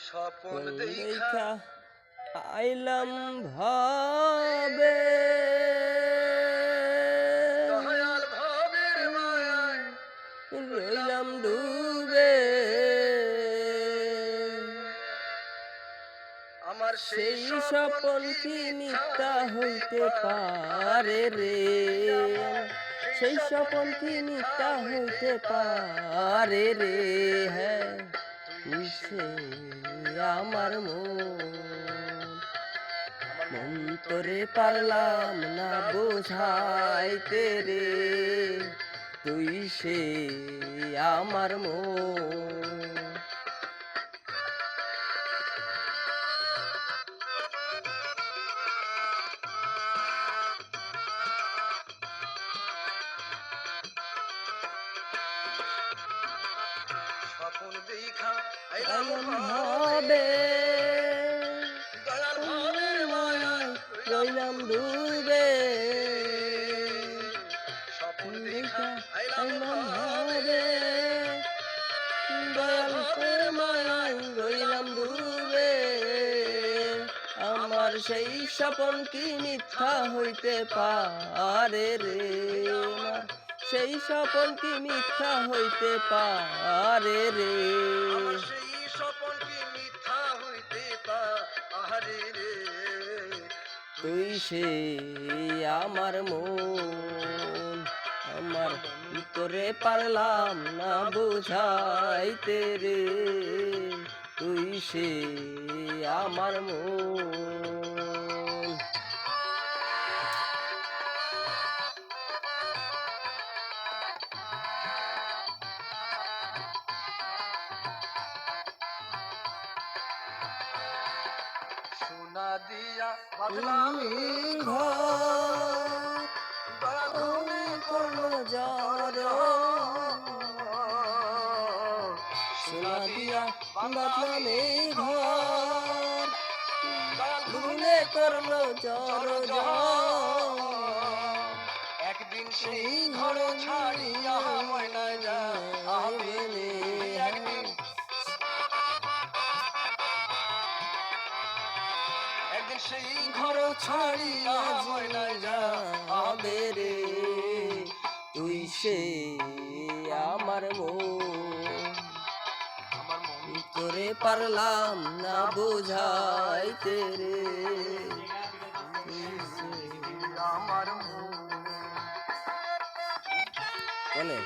স্বপন দেখা দেখা আইলাম ভাবে দয়াল ভবের মায়ায় রইলাম ডুবে আমার সেই স্বপন কি মিথ্যা হইতে পারে রে সেই স্বপন কি মিথ্যা হইতে পারে রে হ্যাঁ সে আমার মন তোরে পারলাম না বোঝাইতে রে তুই সে আমার স্বপন দেখা আইলাম ভাবে দয়াল ভবের মায়ায় রইলাম ডুবে স্বপন দেখা দেখা আইলাম ভাবে দয়াল তোর মায়ায় রইলাম ডুবে আমার সেই স্বপন কি মিথ্যা হইতে পারে রে আমার সেই স্বপন কি মিথ্যা হইতে পারে রে আমার সেই স্বপন কি মিথ্যা হইতে পারে রে তুই সে আমার মন আমার তোরে পারলাম না বুঝাইতে রে তুই সে আমার মন সোনা দিয়া বাঁধলাম ঘর দয়াল তুমি করলো জ্বর সোনা দিয়া বাঁধলাম এই ঘর দয়াল ভুলে করলো জ্বর একদিন সেই ঘর ছাড়িয়া ময়না যাবে একদিন একদিন সেই ঘর ছাড়িয়া ময়না যাবে রে তুই সে আমার আমার মন তোরে পারলাম না বোঝাইতে রে আমার মন বলে